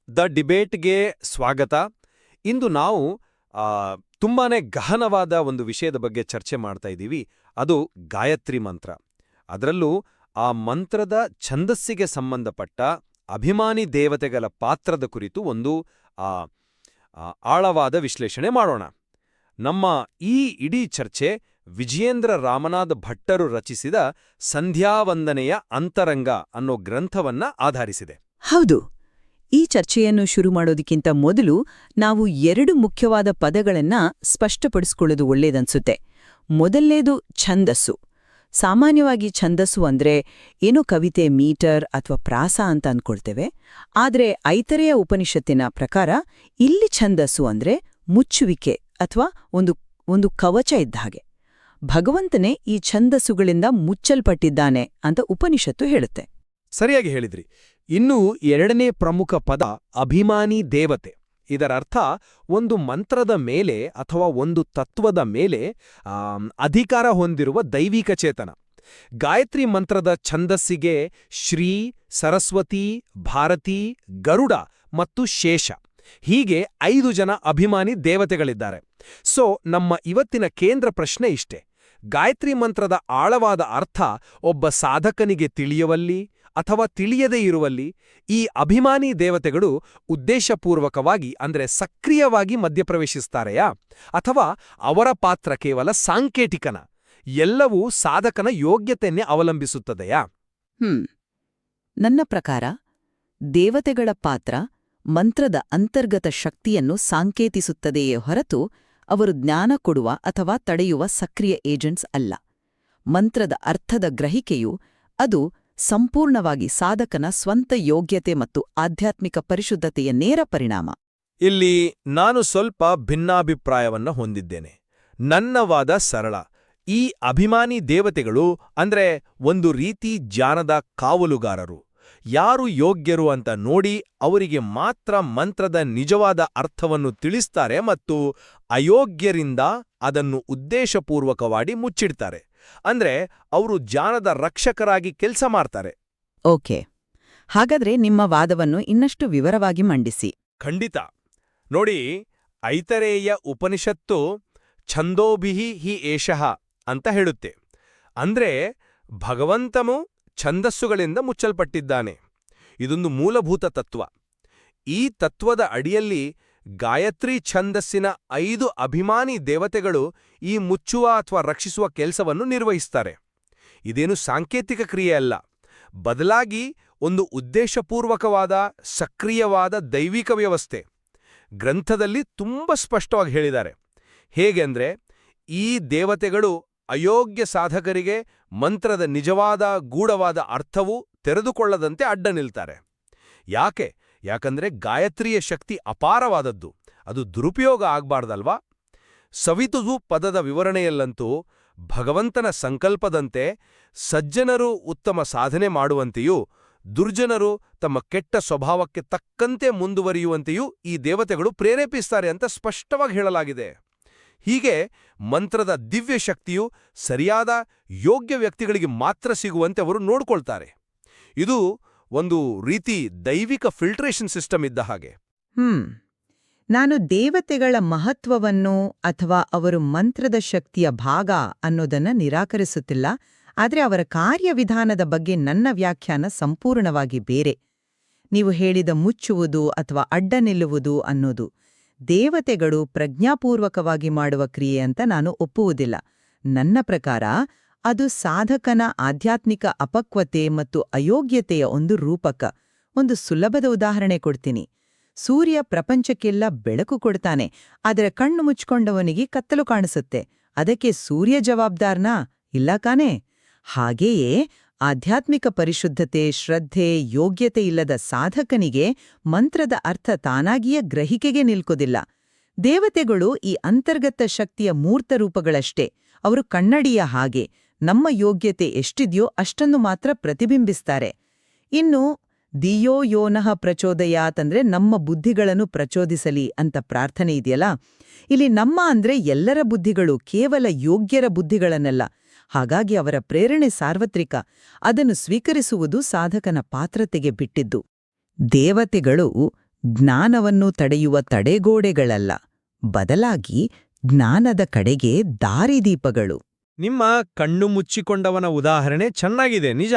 The ಡಿಬೇಟ್ಗೆ ಸ್ವಾಗತ. ಇಂದು ನಾವು ತುಂಬಾನೇ ಗಹನವಾದ ಒಂದು ವಿಷಯದ ಬಗ್ಗೆ ಚರ್ಚೆ ಮಾಡ್ತಾ ಇದ್ದೀವಿ. ಅದು ಗಾಯತ್ರಿ ಮಂತ್ರ. ಅದರಲ್ಲೂ ಆ ಮಂತ್ರದ ಛಂದಸ್ಸಿಗೆ ಸಂಬಂಧಪಟ್ಟ ಅಭಿಮಾನಿ ದೇವತೆಗಳ ಪಾತ್ರದ ಕುರಿತು ಒಂದು ಆಳವಾದ ವಿಶ್ಲೇಷಣೆ ಮಾಡೋಣ. ನಮ್ಮ ಈ ಇಡೀ ಚರ್ಚೆ ವಿಜಯೇಂದ್ರ ರಾಮನಾಥ್ ಭಟ್ಟರು ರಚಿಸಿದ ಸಂಧ್ಯಾವಂದನೆಯ ಅಂತರಂಗ ಅನ್ನೋ ಗ್ರಂಥವನ್ನ ಆಧರಿಸಿದೆ. ಹೌದು. ಈ ಚರ್ಚೆಯನ್ನು ಶುರು ಮಾಡೋದಕ್ಕಿಂತ ಮೊದಲು ನಾವು ಎರಡು ಮುಖ್ಯವಾದ ಪದಗಳನ್ನ ಸ್ಪಷ್ಟಪಡಿಸ್ಕೊಳ್ಳೋದು ಒಳ್ಳೇದನ್ಸುತ್ತೆ. ಮೊದಲನೇದು ಛಂದಸ್ಸು. ಸಾಮಾನ್ಯವಾಗಿ ಛಂದಸ್ಸು ಅಂದ್ರೆ ಏನೋ ಕವಿತೆ, ಮೀಟರ್ ಅಥವಾ ಪ್ರಾಸ ಅಂತ ಅಂದ್ಕೊಳ್ತೇವೆ. ಆದ್ರೆ ಐತರೇಯ ಉಪನಿಷತ್ತಿನ ಪ್ರಕಾರ ಇಲ್ಲಿ ಛಂದಸ್ಸು ಅಂದ್ರೆ ಮುಚ್ಚುವಿಕೆ ಅಥವಾ ಒಂದು ಕವಚ ಇದ್ದ ಹಾಗೆ. ಭಗವಂತನೇ ಈ ಛಂದಸ್ಸುಗಳಿಂದ ಮುಚ್ಚಲ್ಪಟ್ಟಿದ್ದಾನೆ ಅಂತ ಉಪನಿಷತ್ತು ಹೇಳುತ್ತೆ. ಸರಿಯಾಗಿ ಹೇಳಿದ್ರಿ. ಇನ್ನು ಎರಡನೇ ಪ್ರಮುಖ ಪದ ಅಭಿಮಾನಿ ದೇವತೆ. ಇದರರ್ಥ ಒಂದು ಮಂತ್ರದ ಮೇಲೆ ಅಥವಾ ಒಂದು ತತ್ವದ ಮೇಲೆ ಅಧಿಕಾರ ಹೊಂದಿರುವ ದೈವಿಕ ಚೇತನ. ಗಾಯತ್ರಿ ಮಂತ್ರದ ಛಂದಸ್ಸಿಗೆ ಶ್ರೀ, ಸರಸ್ವತಿ, ಭಾರತಿ, ಗರುಡ ಮತ್ತು ಶೇಷ ಹೀಗೆ 5 ಜನ ಅಭಿಮಾನಿ ದೇವತೆಗಳಿದ್ದಾರೆ. ಸೊ ನಮ್ಮ ಇವತ್ತಿನ ಕೇಂದ್ರ ಪ್ರಶ್ನೆ ಇಷ್ಟೇ: ಗಾಯತ್ರಿ ಮಂತ್ರದ ಆಳವಾದ ಅರ್ಥ ಒಬ್ಬ ಸಾಧಕನಿಗೆ ತಿಳಿಯುವಲ್ಲಿ ಅಥವಾ ತಿಳಿಯದೇ ಇರುವಲ್ಲಿ ಈ ಅಭಿಮಾನಿ ದೇವತೆಗಳು ಉದ್ದೇಶಪೂರ್ವಕವಾಗಿ ಅಂದ್ರೆ ಸಕ್ರಿಯವಾಗಿ ಮಧ್ಯಪ್ರವೇಶಿಸ್ತಾರೆಯಾ, ಅಥವಾ ಅವರ ಪಾತ್ರ ಕೇವಲ ಸಾಂಕೇತಿಕನ? ಎಲ್ಲವೂ ಸಾಧಕನ ಯೋಗ್ಯತೆಯನ್ನೇ ಅವಲಂಬಿಸುತ್ತದೆಯಾ? ನನ್ನ ಪ್ರಕಾರ ದೇವತೆಗಳ ಪಾತ್ರ ಮಂತ್ರದ ಅಂತರ್ಗತ ಶಕ್ತಿಯನ್ನು ಸಾಂಕೇತಿಸುತ್ತದೆಯೇ ಹೊರತು ಅವರು ಜ್ಞಾನ ಕೊಡುವ ಅಥವಾ ತಡೆಯುವ ಸಕ್ರಿಯ ಏಜೆಂಟ್ಸ್ ಅಲ್ಲ. ಮಂತ್ರದ ಅರ್ಥದ ಗ್ರಹಿಕೆಯು ಅದು ಸಂಪೂರ್ಣವಾಗಿ ಸಾಧಕನ ಸ್ವಂತ ಯೋಗ್ಯತೆ ಮತ್ತು ಆಧ್ಯಾತ್ಮಿಕ ಪರಿಶುದ್ಧತೆಯ ನೇರ ಪರಿಣಾಮ. ಇಲ್ಲಿ ನಾನು ಸ್ವಲ್ಪ ಭಿನ್ನಾಭಿಪ್ರಾಯವನ್ನ ಹೊಂದಿದ್ದೇನೆ. ನನ್ನ ವಾದ ಸರಳ: ಈ ಅಭಿಮಾನಿ ದೇವತೆಗಳು ಅಂದ್ರೆ ಒಂದು ರೀತಿ ಜ್ಞಾನದ ಕಾವಲುಗಾರರು. ಯಾರು ಯೋಗ್ಯರು ಅಂತ ನೋಡಿ ಅವರಿಗೆ ಮಾತ್ರ ಮಂತ್ರದ ನಿಜವಾದ ಅರ್ಥವನ್ನು ತಿಳಿಸ್ತಾರೆ ಮತ್ತು ಅಯೋಗ್ಯರಿಂದ ಅದನ್ನು ಉದ್ದೇಶಪೂರ್ವಕವಾಗಿ ಮುಚ್ಚಿಡ್ತಾರೆ. ಅಂದ್ರೆ ಅವರು ಜ್ಞಾನದ ರಕ್ಷಕರಾಗಿ ಕೆಲಸ ಮಾಡ್ತಾರೆ. ಓಕೆ, ಹಾಗಾದ್ರೆ ನಿಮ್ಮ ವಾದವನ್ನು ಇನ್ನಷ್ಟು ವಿವರವಾಗಿ ಮಂಡಿಸಿ. ಖಂಡಿತ. ನೋಡಿ, ಐತರೇಯ ಉಪನಿಷತ್ತು ಛಂದೋಭಿಹಿ ಹಿ ಏಷಃ ಅಂತ ಹೇಳುತ್ತೆ. ಅಂದ್ರೆ ಭಗವಂತನು ಛಂದಸ್ಸುಗಳಿಂದ ಮುಚ್ಚಲ್ಪಟ್ಟಿದ್ದಾನೆ. ಇದೊಂದು ಮೂಲಭೂತ ತತ್ವ. ಈ ತತ್ವದ ಅಡಿಯಲ್ಲಿ ಗಾಯತ್ರಿ ಛಂದಸ್ಸಿನ 5 ಅಭಿಮಾನಿ ದೇವತೆಗಳು ಈ ಮುಚ್ಚುವ ಅಥವಾ ರಕ್ಷಿಸುವ ಕೆಲಸವನ್ನು ನಿರ್ವಹಿಸ್ತಾರೆ. ಇದೇನು ಸಾಂಕೇತಿಕ ಕ್ರಿಯೆ ಅಲ್ಲ, ಬದಲಾಗಿ ಒಂದು ಉದ್ದೇಶಪೂರ್ವಕವಾದ ಸಕ್ರಿಯವಾದ ದೈವಿಕ ವ್ಯವಸ್ಥೆ. ಗ್ರಂಥದಲ್ಲಿ ತುಂಬ ಸ್ಪಷ್ಟವಾಗಿ ಹೇಳಿದ್ದಾರೆ. ಹೇಗೆಂದ್ರೆ, ಈ ದೇವತೆಗಳು ಅಯೋಗ್ಯ ಸಾಧಕರಿಗೆ ಮಂತ್ರದ ನಿಜವಾದ ಗೂಢವಾದ ಅರ್ಥವು ತೆರೆದುಕೊಳ್ಳದಂತೆ ಅಡ್ಡ ನಿಲ್ತಾರೆ. ಯಾಕಂದ್ರೆ ಗಾಯತ್ರಿಯ ಶಕ್ತಿ ಅಪಾರವಾದದ್ದು, ಅದು ದುರುಪಯೋಗ ಆಗ್ಬಾರ್ದಲ್ವಾ? ಸವಿತುದು ಪದದ ವಿವರಣೆಯಲ್ಲಂತೂ ಭಗವಂತನ ಸಂಕಲ್ಪದಂತೆ ಸಜ್ಜನರು ಉತ್ತಮ ಸಾಧನೆ ಮಾಡುವಂತೆಯೂ ದುರ್ಜನರು ತಮ್ಮ ಕೆಟ್ಟ ಸ್ವಭಾವಕ್ಕೆ ತಕ್ಕಂತೆ ಮುಂದುವರಿಯುವಂತೆಯೂ ಈ ದೇವತೆಗಳು ಪ್ರೇರೇಪಿಸ್ತಾರೆ ಅಂತ ಸ್ಪಷ್ಟವಾಗಿ ಹೇಳಲಾಗಿದೆ. ಹೀಗೆ ಮಂತ್ರದ ದಿವ್ಯ ಶಕ್ತಿಯು ಸರಿಯಾದ ಯೋಗ್ಯ ವ್ಯಕ್ತಿಗಳಿಗೆ ಮಾತ್ರ ಸಿಗುವಂತೆ ಅವರು ನೋಡ್ಕೊಳ್ತಾರೆ. ಇದು ಒಂದು ರೀತಿ ದೈವಿಕ ಫಿಲ್ಟ್ರೇಷನ್ ಸಿಸ್ಟಮ್ ಇದ್ದ ಹಾಗೆ. ನಾನು ದೇವತೆಗಳ ಮಹತ್ವವನ್ನು ಅಥವಾ ಅವರು ಮಂತ್ರದ ಶಕ್ತಿಯ ಭಾಗ ಅನ್ನೋದನ್ನ ನಿರಾಕರಿಸುತ್ತಿಲ್ಲ. ಆದ್ರೆ ಅವರ ಕಾರ್ಯವಿಧಾನದ ಬಗ್ಗೆ ನನ್ನ ವ್ಯಾಖ್ಯಾನ ಸಂಪೂರ್ಣವಾಗಿ ಬೇರೆ. ನೀವು ಹೇಳಿದ ಮುಚ್ಚುವುದು ಅಥವಾ ಅಡ್ಡ ನಿಲ್ಲುವುದು ಅನ್ನೋದು ದೇವತೆಗಳು ಪ್ರಜ್ಞಾಪೂರ್ವಕವಾಗಿ ಮಾಡುವ ಕ್ರಿಯೆ ಅಂತ ನಾನು ಒಪ್ಪುವುದಿಲ್ಲ. ನನ್ನ ಪ್ರಕಾರ ಅದು ಸಾಧಕನ ಆಧ್ಯಾತ್ಮಿಕ ಅಪಕ್ವತೆ ಮತ್ತು ಅಯೋಗ್ಯತೆಯ ಒಂದು ರೂಪಕ. ಒಂದು ಸುಲಭದ ಉದಾಹರಣೆ ಕೊಡ್ತೀನಿ. ಸೂರ್ಯ ಪ್ರಪಂಚಕ್ಕೆಲ್ಲ ಬೆಳಕು ಕೊಡ್ತಾನೆ, ಆದರೆ ಕಣ್ಣು ಮುಚ್ಕೊಂಡವನಿಗೆ ಕತ್ತಲು ಕಾಣಿಸುತ್ತೆ. ಅದಕ್ಕೆ ಸೂರ್ಯ ಜವಾಬ್ದಾರ್ನಾ? ಇಲ್ಲ ಕಾನೇ? ಹಾಗೆಯೇ ಆಧ್ಯಾತ್ಮಿಕ ಪರಿಶುದ್ಧತೆ, ಶ್ರದ್ಧೆ, ಯೋಗ್ಯತೆ ಇಲ್ಲದ ಸಾಧಕನಿಗೆ ಮಂತ್ರದ ಅರ್ಥ ತಾನಾಗಿಯೇ ಗ್ರಹಿಕೆಗೆ ನಿಲ್ಕೋದಿಲ್ಲ. ದೇವತೆಗಳು ಈ ಅಂತರ್ಗತ ಶಕ್ತಿಯ ಮೂರ್ತ ರೂಪಗಳಷ್ಟೇ. ಅವರು ಕನ್ನಡಿಯ ಹಾಗೆ ನಮ್ಮ ಯೋಗ್ಯತೆ ಎಷ್ಟಿದೆಯೋ ಅಷ್ಟನ್ನು ಮಾತ್ರ ಪ್ರತಿಬಿಂಬಿಸ್ತಾರೆ. ಇನ್ನು ದಿಯೋ ಯೋನಃ ಪ್ರಚೋದಯಾತಂದ್ರೆ ನಮ್ಮ ಬುದ್ಧಿಗಳನ್ನು ಪ್ರಚೋದಿಸಲಿ ಅಂತ ಪ್ರಾರ್ಥನೆ ಇದೆಯಲ್ಲ, ಇಲ್ಲಿ ನಮ್ಮ ಅಂದ್ರೆ ಎಲ್ಲರ ಬುದ್ಧಿಗಳು, ಕೇವಲ ಯೋಗ್ಯರ ಬುದ್ಧಿಗಳನ್ನಲ್ಲ. ಹಾಗಾಗಿ ಅವರ ಪ್ರೇರಣೆ ಸಾರ್ವತ್ರಿಕ. ಅದನ್ನು ಸ್ವೀಕರಿಸುವುದು ಸಾಧಕನ ಪಾತ್ರತೆಗೆ ಬಿಟ್ಟಿದ್ದು. ದೇವತೆಗಳು ಜ್ಞಾನವನ್ನು ತಡೆಯುವ ತಡೆಗೋಡೆಗಳಲ್ಲ, ಬದಲಾಗಿ ಜ್ಞಾನದ ಕಡೆಗೆ ದಾರಿದೀಪಗಳು. ನಿಮ್ಮ ಕಣ್ಣು ಮುಚ್ಚಿಕೊಂಡವನ ಉದಾಹರಣೆ ಚೆನ್ನಾಗಿದೆ, ನಿಜ.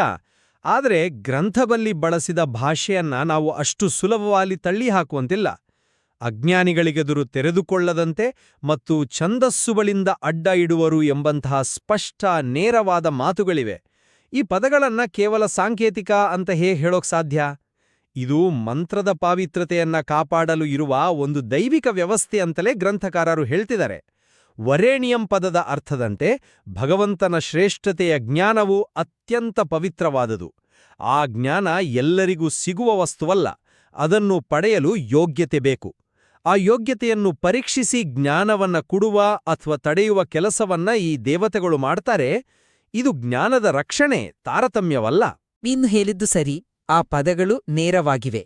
ಆದರೆ ಗ್ರಂಥದಲ್ಲಿ ಬಳಸಿದ ಭಾಷೆಯನ್ನ ನಾವು ಅಷ್ಟು ಸುಲಭವಾಗಿ ತಳ್ಳಿಹಾಕುವಂತಿಲ್ಲ. ಅಜ್ಞಾನಿಗಳಿಗೆದುರು ತೆರೆದುಕೊಳ್ಳದಂತೆ ಮತ್ತು ಛಂದಸ್ಸುಗಳಿಂದ ಅಡ್ಡ ಇಡುವರು ಎಂಬಂತಹ ಸ್ಪಷ್ಟ ನೇರವಾದ ಮಾತುಗಳಿವೆ. ಈ ಪದಗಳನ್ನ ಕೇವಲ ಸಾಂಕೇತಿಕ ಅಂತ ಹೇಳೋಕ್ ಸಾಧ್ಯ? ಇದು ಮಂತ್ರದ ಪಾವಿತ್ರತೆಯನ್ನ ಕಾಪಾಡಲು ಇರುವ ಒಂದು ದೈವಿಕ ವ್ಯವಸ್ಥೆ ಅಂತಲೇ ಗ್ರಂಥಕಾರರು ಹೇಳ್ತಿದ್ದಾರೆ. ವರೇಣ್ಯಂ ಪದದ ಅರ್ಥದಂತೆ ಭಗವಂತನ ಶ್ರೇಷ್ಠತೆಯ ಜ್ಞಾನವು ಅತ್ಯಂತ ಪವಿತ್ರವಾದುದು. ಆ ಜ್ಞಾನ ಎಲ್ಲರಿಗೂ ಸಿಗುವ ವಸ್ತುವಲ್ಲ, ಅದನ್ನು ಪಡೆಯಲು ಯೋಗ್ಯತೆ ಬೇಕು. ಆ ಯೋಗ್ಯತೆಯನ್ನು ಪರೀಕ್ಷಿಸಿ ಜ್ಞಾನವನ್ನ ಕೊಡುವ ಅಥವಾ ತಡೆಯುವ ಕೆಲಸವನ್ನ ಈ ದೇವತೆಗಳು ಮಾಡ್ತಾರೆ. ಇದು ಜ್ಞಾನದ ರಕ್ಷಣೆ, ತಾರತಮ್ಯವಲ್ಲ. ನೀನು ಹೇಳಿದ್ದು ಸರಿ, ಆ ಪದಗಳು ನೇರವಾಗಿವೆ.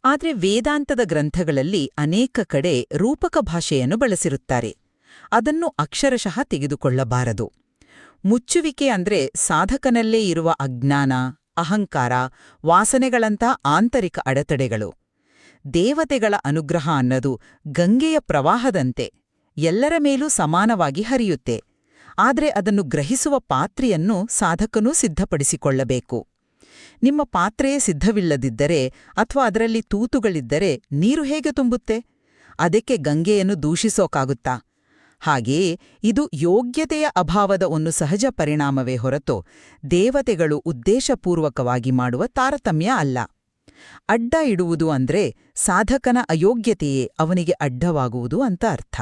ಆದ್ರೆ ವೇದಾಂತದ ಗ್ರಂಥಗಳಲ್ಲಿ ಅನೇಕ ಕಡೆ ರೂಪಕ ಭಾಷೆಯನ್ನು ಬಳಸಿರುತ್ತಾರೆ. ಅದನ್ನು ಅಕ್ಷರಶಃ ತೆಗೆದುಕೊಳ್ಳಬಾರದು. ಮುಚ್ಚುವಿಕೆ ಅಂದ್ರೆ ಸಾಧಕನಲ್ಲೇ ಇರುವ ಅಜ್ಞಾನ, ಅಹಂಕಾರ, ವಾಸನೆಗಳಂಥ ಆಂತರಿಕ ಅಡೆತಡೆಗಳು. ದೇವತೆಗಳ ಅನುಗ್ರಹ ಅನ್ನದು ಗಂಗೆಯ ಪ್ರವಾಹದಂತೆ ಎಲ್ಲರ ಮೇಲೂ ಸಮಾನವಾಗಿ ಹರಿಯುತ್ತೆ. ಆದ್ರೆ ಅದನ್ನು ಗ್ರಹಿಸುವ ಪಾತ್ರೆಯನ್ನು ಸಾಧಕನೂ ಸಿದ್ಧಪಡಿಸಿಕೊಳ್ಳಬೇಕು. ನಿಮ್ಮ ಪಾತ್ರೆಯೇ ಸಿದ್ಧವಿಲ್ಲದಿದ್ದರೆ ಅಥವಾ ಅದರಲ್ಲಿ ತೂತುಗಳಿದ್ದರೆ ನೀರು ಹೇಗೆ ತುಂಬುತ್ತೆ? ಅದಕ್ಕೆ ಗಂಗೆಯನ್ನು ದೂಷಿಸೋಕಾಗುತ್ತಾ? ಹಾಗೆಯೇ ಇದು ಯೋಗ್ಯತೆಯ ಅಭಾವದ ಒಂದು ಸಹಜ ಪರಿಣಾಮವೇ ಹೊರತು ದೇವತೆಗಳು ಉದ್ದೇಶಪೂರ್ವಕವಾಗಿ ಮಾಡುವ ತಾರತಮ್ಯ ಅಲ್ಲ. ಅಡ್ಡ ಇಡುವುದು ಅಂದ್ರೆ ಸಾಧಕನ ಅಯೋಗ್ಯತೆಯೇ ಅವನಿಗೆ ಅಡ್ಡವಾಗುವುದು ಅಂತ ಅರ್ಥ.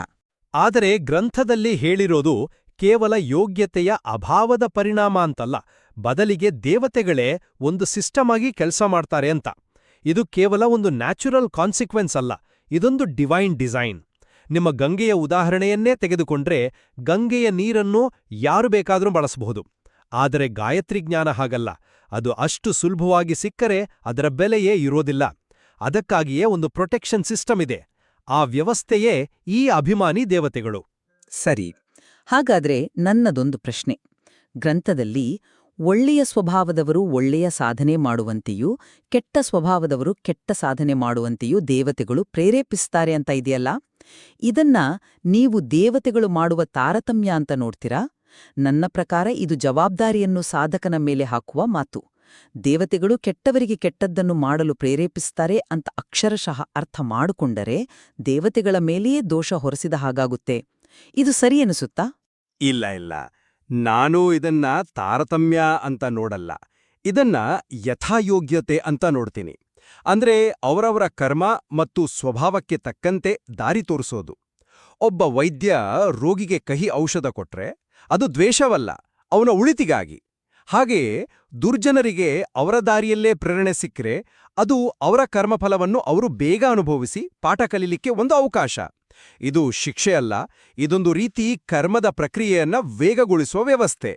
ಆದರೆ ಗ್ರಂಥದಲ್ಲಿ ಹೇಳಿರೋದು ಕೇವಲ ಯೋಗ್ಯತೆಯ ಅಭಾವದ ಪರಿಣಾಮ ಅಂತಲ್ಲ, ಬದಲಿಗೆ ದೇವತೆಗಳೇ ಒಂದು ಸಿಸ್ಟಮ್ ಆಗಿ ಕೆಲಸ ಮಾಡ್ತಾರೆ ಅಂತ. ಇದು ಕೇವಲ ಒಂದು ನ್ಯಾಚುರಲ್ ಕಾನ್ಸಿಕ್ವೆನ್ಸ್ ಅಲ್ಲ, ಇದೊಂದು ಡಿವೈನ್ ಡಿಸೈನ್. ನಿಮ್ಮ ಗಂಗೆಯ ಉದಾಹರಣೆಯನ್ನೇ ತೆಗೆದುಕೊಂಡ್ರೆ ಗಂಗೆಯ ನೀರನ್ನು ಯಾರು ಬೇಕಾದರೂ ಬಳಸಬಹುದು. ಆದರೆ ಗಾಯತ್ರಿ ಜ್ಞಾನ ಹಾಗಲ್ಲ. ಅದು ಅಷ್ಟು ಸುಲಭವಾಗಿ ಸಿಕ್ಕರೆ ಅದರ ಬೆಲೆಯೇ ಇರೋದಿಲ್ಲ. ಅದಕ್ಕಾಗಿಯೇ ಒಂದು ಪ್ರೊಟೆಕ್ಷನ್ ಸಿಸ್ಟಮ್ ಇದೆ. ಆ ವ್ಯವಸ್ಥೆಯೇ ಈ ಅಭಿಮಾನಿ ದೇವತೆಗಳು. ಸರಿ, ಹಾಗಾದ್ರೆ ನನ್ನದೊಂದು ಪ್ರಶ್ನೆ. ಗ್ರಂಥದಲ್ಲಿ ಒಳ್ಳೆಯ ಸ್ವಭಾವದವರು ಒಳ್ಳೆಯ ಸಾಧನೆ ಮಾಡುವಂತೆಯೂ ಕೆಟ್ಟ ಸ್ವಭಾವದವರು ಕೆಟ್ಟ ಸಾಧನೆ ಮಾಡುವಂತೆಯೂ ದೇವತೆಗಳು ಪ್ರೇರೇಪಿಸ್ತಾರೆ ಅಂತ ಇದೆಯಲ್ಲ, ಇದನ್ನ ನೀವು ದೇವತೆಗಳು ಮಾಡುವ ತಾರತಮ್ಯ ಅಂತ ನೋಡ್ತೀರಾ? ನನ್ನ ಪ್ರಕಾರ ಇದು ಜವಾಬ್ದಾರಿಯನ್ನು ಸಾಧಕನ ಮೇಲೆ ಹಾಕುವ ಮಾತು. ದೇವತೆಗಳು ಕೆಟ್ಟವರಿಗೆ ಕೆಟ್ಟದ್ದನ್ನು ಮಾಡಲು ಪ್ರೇರೇಪಿಸ್ತಾರೆ ಅಂತ ಅಕ್ಷರಶಃ ಅರ್ಥ ಮಾಡಿಕೊಂಡರೆ ದೇವತೆಗಳ ಮೇಲೆಯೇ ದೋಷ ಹೊರಸಿದ ಹಾಗಾಗುತ್ತೆ. ಇದು ಸರಿ ಎನಿಸುತ್ತಾ? ಇಲ್ಲ ಇಲ್ಲ, ನಾನು ಇದನ್ನ ತಾರತಮ್ಯ ಅಂತ ನೋಡಲ್ಲ. ಇದನ್ನ ಯಥಾಯೋಗ್ಯತೆ ಅಂತ ನೋಡ್ತೀನಿ. ಅಂದ್ರೆ ಅವರವರ ಕರ್ಮ ಮತ್ತು ಸ್ವಭಾವಕ್ಕೆ ತಕ್ಕಂತೆ ದಾರಿ ತೋರಿಸೋದು. ಒಬ್ಬ ವೈದ್ಯ ರೋಗಿಗೆ ಕಹಿ ಔಷಧ ಕೊಟ್ರೆ ಅದು ದ್ವೇಷವಲ್ಲ, ಅವನ ಉಳಿತಿಗಾಗಿ. ಹಾಗೆಯೇ ದುರ್ಜನರಿಗೆ ಅವರ ದಾರಿಯಲ್ಲೇ ಪ್ರೇರಣೆ ಸಿಕ್ಕರೆ ಅದು ಅವರ ಕರ್ಮಫಲವನ್ನು ಅವರು ಬೇಗ ಅನುಭವಿಸಿ ಪಾಠ ಕಲೀಲಿಕ್ಕೆ ಒಂದು ಅವಕಾಶ. ಇದು ಶಿಕ್ಷೆಯಲ್ಲ, ಇದೊಂದು ರೀತಿ ಕರ್ಮದ ಪ್ರಕ್ರಿಯೆಯನ್ನ ವೇಗಗೊಳಿಸುವ ವ್ಯವಸ್ಥೆ.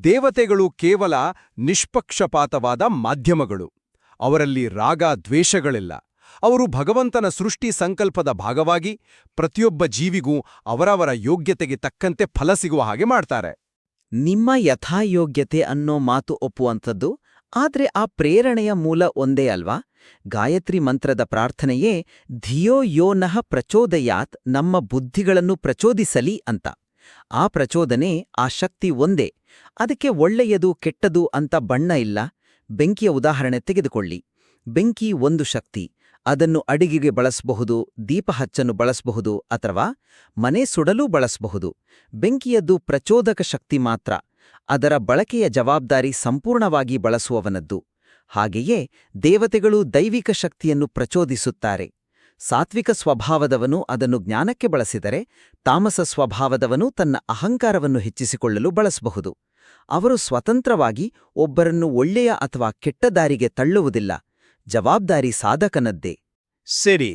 ದೇವತೆಗಳು ಕೇವಲ ನಿಷ್ಪಕ್ಷಪಾತವಾದ ಮಾಧ್ಯಮಗಳು. ಅವರಲ್ಲಿ ರಾಗ ದ್ವೇಷಗಳಿಲ್ಲ. ಅವರು ಭಗವಂತನ ಸೃಷ್ಟಿ ಸಂಕಲ್ಪದ ಭಾಗವಾಗಿ ಪ್ರತಿಯೊಬ್ಬ ಜೀವಿಗೂ ಅವರವರ ಯೋಗ್ಯತೆಗೆ ತಕ್ಕಂತೆ ಫಲ ಸಿಗುವ ಹಾಗೆ ಮಾಡ್ತಾರೆ. ನಿಮ್ಮ ಯಥಾಯೋಗ್ಯತೆ ಅನ್ನೋ ಮಾತು ಒಪ್ಪುವಂಥದ್ದು. ಆದ್ರೆ ಆ ಪ್ರೇರಣೆಯ ಮೂಲ ಒಂದೇ ಅಲ್ವಾ? ಗಾಯತ್ರಿ ಮಂತ್ರದ ಪ್ರಾರ್ಥನೆಯೇ ಧಿಯೋ ಯೋ ನಃ ಪ್ರಚೋದಯಾತ್, ನಮ್ಮ ಬುದ್ಧಿಗಳನ್ನು ಪ್ರಚೋದಿಸಲಿ ಅಂತ. ಆ ಪ್ರಚೋದನೆ, ಆ ಶಕ್ತಿ ಒಂದೇ. ಅದಕ್ಕೆ ಒಳ್ಳೆಯದು ಕೆಟ್ಟದು ಅಂತ ಬಣ್ಣ ಇಲ್ಲ. ಬೆಂಕಿಯ ಉದಾಹರಣೆ ತೆಗೆದುಕೊಳ್ಳಿ. ಬೆಂಕಿ ಒಂದು ಶಕ್ತಿ. ಅದನ್ನು ಅಡಿಗೆಗೆ ಬಳಸಬಹುದು, ದೀಪ ಹಚ್ಚನ್ನು ಬಳಸಬಹುದು, ಅಥವಾ ಮನೆ ಸುಡಲೂ ಬಳಸಬಹುದು. ಬೆಂಕಿಯದ್ದು ಪ್ರಚೋದಕ ಶಕ್ತಿ ಮಾತ್ರ. ಅದರ ಬಳಕೆಯ ಜವಾಬ್ದಾರಿ ಸಂಪೂರ್ಣವಾಗಿ ಬಳಸುವವನದ್ದು. ಹಾಗೆಯೇ ದೇವತೆಗಳು ದೈವಿಕ ಶಕ್ತಿಯನ್ನು ಪ್ರಚೋದಿಸುತ್ತಾರೆ. ಸಾತ್ವಿಕ ಸ್ವಭಾವದವನು ಅದನ್ನು ಜ್ಞಾನಕ್ಕೆ ಬಳಸಿದರೆ, ತಾಮಸ ಸ್ವಭಾವದವನು ತನ್ನ ಅಹಂಕಾರವನ್ನು ಹೆಚ್ಚಿಸಿಕೊಳ್ಳಲು ಬಳಸಬಹುದು. ಅವರು ಸ್ವತಂತ್ರವಾಗಿ ಒಬ್ಬರನ್ನು ಒಳ್ಳೆಯ ಅಥವಾ ಕೆಟ್ಟ ದಾರಿಗೆ ತಳ್ಳುವುದಿಲ್ಲ. ಜವಾಬ್ದಾರಿ ಸಾಧಕನದ್ದೇ. ಸರಿ,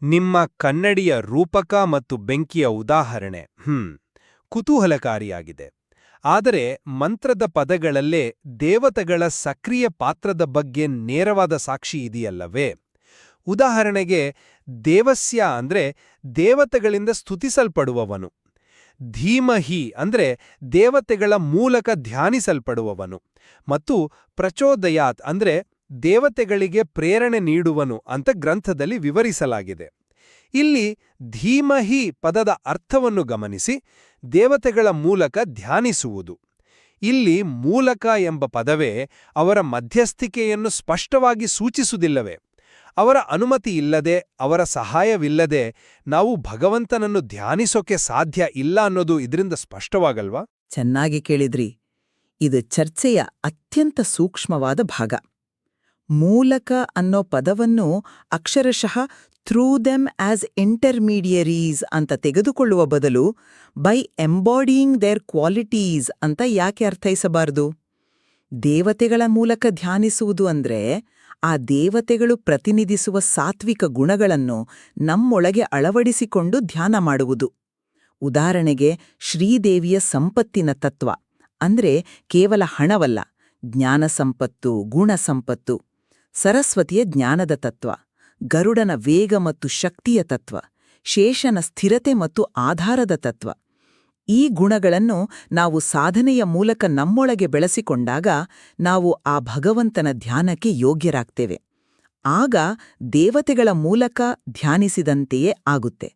ನಿಮ್ಮ ಕನ್ನಡಿಯ ರೂಪಕ ಮತ್ತು ಬೆಂಕಿಯ ಉದಾಹರಣೆ ಕುತೂಹಲಕಾರಿಯಾಗಿದೆ. ಆದರೆ ಮಂತ್ರದ ಪದಗಳಲ್ಲೇ ದೇವತೆಗಳ ಸಕ್ರಿಯ ಪಾತ್ರದ ಬಗ್ಗೆ ನೇರವಾದ ಸಾಕ್ಷಿ ಇದೆಯಲ್ಲವೇ? ಉದಾಹರಣೆಗೆ, ದೇವಸ್ಯ ಅಂದ್ರೆ ದೇವತೆಗಳಿಂದ ಸ್ತುತಿಸಲ್ಪಡುವವನು, ಧೀಮಹಿ ಅಂದ್ರೆ ದೇವತೆಗಳ ಮೂಲಕ ಧ್ಯಾನಿಸಲ್ಪಡುವವನು, ಮತ್ತು ಪ್ರಚೋದಯಾತ್ ಅಂದ್ರೆ ದೇವತೆಗಳಿಗೆ ಪ್ರೇರಣೆ ನೀಡುವನು ಅಂತ ಗ್ರಂಥದಲ್ಲಿ ವಿವರಿಸಲಾಗಿದೆ. ಇಲ್ಲಿ ಧೀಮಹಿ ಪದದ ಅರ್ಥವನ್ನು ಗಮನಿಸಿ, ದೇವತೆಗಳ ಮೂಲಕ ಧ್ಯಾನಿಸುವುದು. ಇಲ್ಲಿ ಮೂಲಕ ಎಂಬ ಪದವೇ ಅವರ ಮಧ್ಯಸ್ಥಿಕೆಯನ್ನು ಸ್ಪಷ್ಟವಾಗಿ ಸೂಚಿಸುವುದಿಲ್ಲವೇ? ಅವರ ಅನುಮತಿ ಇಲ್ಲದೆ, ಅವರ ಸಹಾಯವಿಲ್ಲದೆ ನಾವು ಭಗವಂತನನ್ನು ಧ್ಯಾನಿಸೋಕೆ ಸಾಧ್ಯ ಇಲ್ಲ ಅನ್ನೋದು ಇದರಿಂದ ಸ್ಪಷ್ಟವಾಗಲ್ವಾ? ಚೆನ್ನಾಗಿ ಕೇಳಿದ್ರಿ. ಇದು ಚರ್ಚೆಯ ಅತ್ಯಂತ ಸೂಕ್ಷ್ಮವಾದ ಭಾಗ. ಮೂಲಕ ಅನ್ನೋ ಪದವನ್ನು ಅಕ್ಷರಶಃ ಥ್ರೂ ದೆಮ್ ಆಸ್ ಇಂಟರ್ಮೀಡಿಯರೀಸ್ ಅಂತ ತೆಗೆದುಕೊಳ್ಳುವ ಬದಲು ಬೈ ಎಂಬಾಡಿಯಿಂಗ್ ದೇರ್ ಕ್ವಾಲಿಟೀಸ್ ಅಂತ ಯಾಕೆ ಅರ್ಥೈಸಬಾರದು? ದೇವತೆಗಳ ಮೂಲಕ ಧ್ಯಾನಿಸುವುದು ಅಂದ್ರೆ ಆ ದೇವತೆಗಳು ಪ್ರತಿನಿಧಿಸುವ ಸಾತ್ವಿಕ ಗುಣಗಳನ್ನು ನಮ್ಮೊಳಗೆ ಅಳವಡಿಸಿಕೊಂಡು ಧ್ಯಾನ ಮಾಡುವುದು. ಉದಾಹರಣೆಗೆ ಶ್ರೀದೇವಿಯ ಸಂಪತ್ತಿನ ತತ್ವ ಅಂದ್ರೆ ಕೇವಲ ಹಣವಲ್ಲ, ಜ್ಞಾನ ಸಂಪತ್ತು, ಗುಣ ಸಂಪತ್ತು. ಸರಸ್ವತಿಯ ಜ್ಞಾನದ ತತ್ವ, ಗರುಡನ ವೇಗ ಮತ್ತು ಶಕ್ತಿಯ ತತ್ವ, ಶೇಷನ ಸ್ಥಿರತೆ ಮತ್ತು ಆಧಾರದ ತತ್ವ. ಈ ಗುಣಗಳನ್ನು ನಾವು ಸಾಧನೆಯ ಮೂಲಕ ನಮ್ಮೊಳಗೆ ಬೆಳೆಸಿಕೊಂಡಾಗ ನಾವು ಆ ಭಗವಂತನ ಧ್ಯಾನಕ್ಕೆ ಯೋಗ್ಯರಾಗ್ತೇವೆ. ಆಗ ದೇವತೆಗಳ ಮೂಲಕ ಧ್ಯಾನಿಸಿದಂತೆಯೇ ಆಗುತ್ತೆ.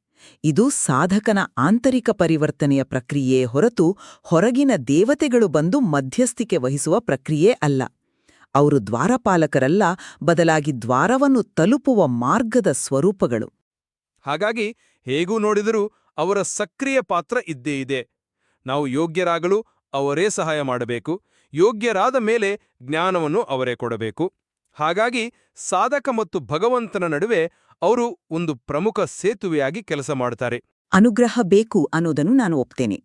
ಇದು ಸಾಧಕನ ಆಂತರಿಕ ಪರಿವರ್ತನೆಯ ಪ್ರಕ್ರಿಯೆ ಹೊರತು ಹೊರಗಿನ ದೇವತೆಗಳು ಬಂದು ಮಧ್ಯಸ್ಥಿಕೆ ವಹಿಸುವ ಪ್ರಕ್ರಿಯೆ ಅಲ್ಲ. ಅವರು ದ್ವಾರಪಾಲಕರಲ್ಲ, ಬದಲಾಗಿ ದ್ವಾರವನ್ನು ತಲುಪುವ ಮಾರ್ಗದ ಸ್ವರೂಪಗಳು. ಹಾಗಾಗಿ ಹೇಗೂ ನೋಡಿದರೂ ಅವರ ಸಕ್ರಿಯ ಪಾತ್ರ ಇದ್ದೇ ಇದೆ. ನಾವು ಯೋಗ್ಯರಾಗಲು ಅವರೇ ಸಹಾಯ ಮಾಡಬೇಕು. ಯೋಗ್ಯರಾದ ಮೇಲೆ ಜ್ಞಾನವನ್ನು ಅವರೇ ಕೊಡಬೇಕು. ಹಾಗಾಗಿ ಸಾಧಕ ಮತ್ತು ಭಗವಂತನ ನಡುವೆ ಅವರು ಒಂದು ಪ್ರಮುಖ ಸೇತುವೆಯಾಗಿ ಕೆಲಸ ಮಾಡ್ತಾರೆ. ಅನುಗ್ರಹ ಬೇಕು ಅನ್ನೋದನ್ನು ನಾನು ಒಪ್ತೇನೆ.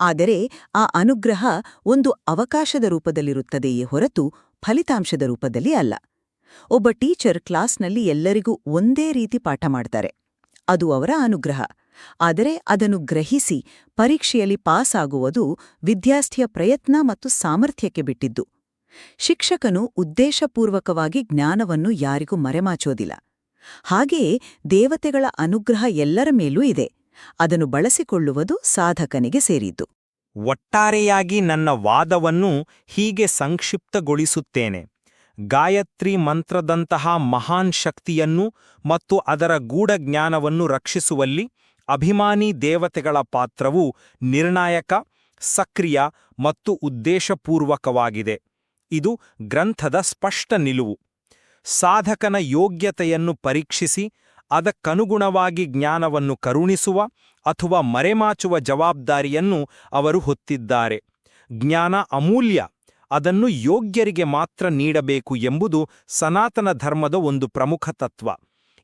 ಆದರೆ ಆ ಅನುಗ್ರಹ ಒಂದು ಅವಕಾಶದ ರೂಪದಲ್ಲಿರುತ್ತದೆಯೇ ಹೊರತು ಫಲಿತಾಂಶದ ರೂಪದಲ್ಲಿ ಅಲ್ಲ. ಒಬ್ಬ ಟೀಚರ್ ಕ್ಲಾಸ್ನಲ್ಲಿ ಎಲ್ಲರಿಗೂ ಒಂದೇ ರೀತಿ ಪಾಠ ಮಾಡ್ತಾರೆ. ಅದು ಅವರ ಅನುಗ್ರಹ. ಆದರೆ ಅದನ್ನು ಗ್ರಹಿಸಿ ಪರೀಕ್ಷೆಯಲ್ಲಿ ಪಾಸ್ ಆಗುವುದು ವಿದ್ಯಾರ್ಥಿಯ ಪ್ರಯತ್ನ ಮತ್ತು ಸಾಮರ್ಥ್ಯಕ್ಕೆ ಬಿಟ್ಟಿದ್ದು. ಶಿಕ್ಷಕನು ಉದ್ದೇಶಪೂರ್ವಕವಾಗಿ ಜ್ಞಾನವನ್ನು ಯಾರಿಗೂ ಮರೆಮಾಚೋದಿಲ್ಲ. ಹಾಗೆಯೇ ದೇವತೆಗಳ ಅನುಗ್ರಹ ಎಲ್ಲರ ಮೇಲೂ ಇದೆ. ಅದನ್ನು ಬಳಸಿಕೊಳ್ಳುವುದು ಸಾಧಕನಿಗೆ ಸೇರಿದ್ದು. ಒಟ್ಟಾರೆಯಾಗಿ ನನ್ನ ವಾದವನ್ನು ಹೀಗೆ ಸಂಕ್ಷಿಪ್ತಗೊಳಿಸುತ್ತೇನೆ. ಗಾಯತ್ರಿ ಮಂತ್ರದಂತಹ ಮಹಾನ್ ಶಕ್ತಿಯನ್ನು ಮತ್ತು ಅದರ ಗೂಢಜ್ಞಾನವನ್ನು ರಕ್ಷಿಸುವಲ್ಲಿ ಅಭಿಮಾನಿ ದೇವತೆಗಳ ಪಾತ್ರವು ನಿರ್ಣಾಯಕ, ಸಕ್ರಿಯ ಮತ್ತು ಉದ್ದೇಶಪೂರ್ವಕವಾಗಿದೆ. ಇದು ಗ್ರಂಥದ ಸ್ಪಷ್ಟ ನಿಲುವು. ಸಾಧಕನ ಯೋಗ್ಯತೆಯನ್ನು ಪರೀಕ್ಷಿಸಿ ಅದಕ್ಕನುಗುಣವಾಗಿ ಜ್ಞಾನವನ್ನು ಕರುಣಿಸುವ ಅಥವಾ ಮರೆಮಾಚುವ ಜವಾಬ್ದಾರಿಯನ್ನು ಅವರು ಹೊತ್ತಿದ್ದಾರೆ. ಜ್ಞಾನ ಅಮೂಲ್ಯ, ಅದನ್ನು ಯೋಗ್ಯರಿಗೆ ಮಾತ್ರ ನೀಡಬೇಕು ಎಂಬುದು ಸನಾತನ ಧರ್ಮದ ಒಂದು ಪ್ರಮುಖ ತತ್ವ.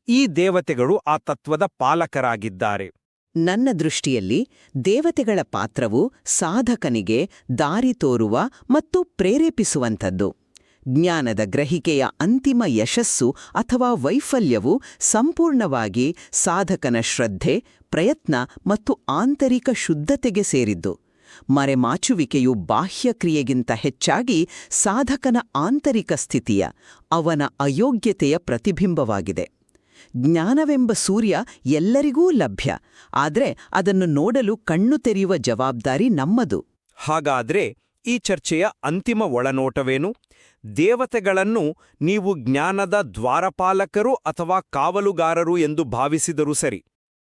ಈ ದೇವತೆಗಳು ಆ ತತ್ವದ ಪಾಲಕರಾಗಿದ್ದಾರೆ. ನನ್ನ ದೃಷ್ಟಿಯಲ್ಲಿ ದೇವತೆಗಳ ಪಾತ್ರವು ಸಾಧಕನಿಗೆ ದಾರಿ ತೋರುವ ಮತ್ತು ಪ್ರೇರೇಪಿಸುವಂಥದ್ದು. ಜ್ಞಾನದ ಗ್ರಹಿಕೆಯ ಅಂತಿಮ ಯಶಸ್ಸು ಅಥವಾ ವೈಫಲ್ಯವು ಸಂಪೂರ್ಣವಾಗಿ ಸಾಧಕನ ಶ್ರದ್ಧೆ, ಪ್ರಯತ್ನ ಮತ್ತು ಆಂತರಿಕ ಶುದ್ಧತೆಗೆ ಸೇರಿದ್ದು. ಮರೆಮಾಚುವಿಕೆಯು ಬಾಹ್ಯ ಕ್ರಿಯೆಗಿಂತ ಹೆಚ್ಚಾಗಿ ಸಾಧಕನ ಆಂತರಿಕ ಸ್ಥಿತಿಯ, ಅವನ ಅಯೋಗ್ಯತೆಯ ಪ್ರತಿಬಿಂಬವಾಗಿದೆ. ಜ್ಞಾನವೆಂಬ ಸೂರ್ಯ ಎಲ್ಲರಿಗೂ ಲಭ್ಯ, ಆದರೆ ಅದನ್ನು ನೋಡಲು ಕಣ್ಣು ತೆರೆಯುವ ಜವಾಬ್ದಾರಿ ನಮ್ಮದು. ಹಾಗಾದ್ರೆ ಈ ಚರ್ಚೆಯ ಅಂತಿಮ ಒಳನೋಟವೇನು? ದೇವತೆಗಳನ್ನು ನೀವು ಜ್ಞಾನದ ದ್ವಾರಪಾಲಕರು ಅಥವಾ ಕಾವಲುಗಾರರು ಎಂದು ಭಾವಿಸಿದರೂ ಸರಿ,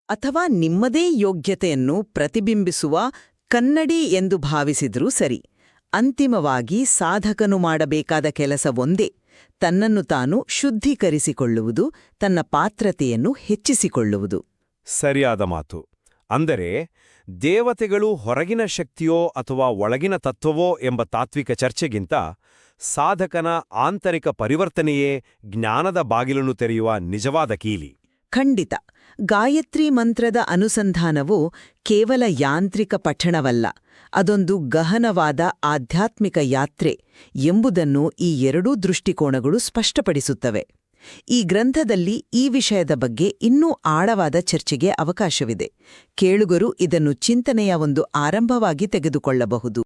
ಅಥವಾ ನಿಮ್ಮದೇ ಯೋಗ್ಯತೆಯನ್ನು ಪ್ರತಿಬಿಂಬಿಸುವ ಕನ್ನಡಿ ಎಂದು ಭಾವಿಸಿದರೂ ಸರಿ, ಅಂತಿಮವಾಗಿ ಸಾಧಕನು ಮಾಡಬೇಕಾದ ಕೆಲಸ ಒಂದೇ: ತನ್ನನ್ನು ತಾನು ಶುದ್ಧೀಕರಿಸಿಕೊಳ್ಳುವುದು, ತನ್ನ ಪಾತ್ರತೆಯನ್ನು ಹೆಚ್ಚಿಸಿಕೊಳ್ಳುವುದು. ಸರಿಯಾದ ಮಾತು. ಅಂದರೆ ದೇವತೆಗಳು ಹೊರಗಿನ ಶಕ್ತಿಯೋ ಅಥವಾ ಒಳಗಿನ ತತ್ವವೋ ಎಂಬ ತಾತ್ವಿಕ ಚರ್ಚೆಗಿಂತ ಸಾಧಕನ ಆಂತರಿಕ ಪರಿವರ್ತನೆಯೇ ಜ್ಞಾನದ ಬಾಗಿಲನ್ನು ತೆರೆಯುವ ನಿಜವಾದ ಕೀಲಿ. ಖಂಡಿತ. ಗಾಯತ್ರಿ ಮಂತ್ರದ ಅನುಸಂಧಾನವು ಕೇವಲ ಯಾಂತ್ರಿಕ ಪಠಣವಲ್ಲ, ಅದೊಂದು ಗಹನವಾದ ಆಧ್ಯಾತ್ಮಿಕ ಯಾತ್ರೆ ಎಂಬುದನ್ನು ಈ ಎರಡೂ ದೃಷ್ಟಿಕೋನಗಳು ಸ್ಪಷ್ಟಪಡಿಸುತ್ತವೆ. ಈ ಗ್ರಂಥದಲ್ಲಿ ಈ ವಿಷಯದ ಬಗ್ಗೆ ಇನ್ನೂ ಆಳವಾದ ಚರ್ಚೆಗೆ ಅವಕಾಶವಿದೆ. ಕೇಳುಗರು ಇದನ್ನು ಚಿಂತನೆಯ ಒಂದು ಆರಂಭವಾಗಿ ತೆಗೆದುಕೊಳ್ಳಬಹುದು.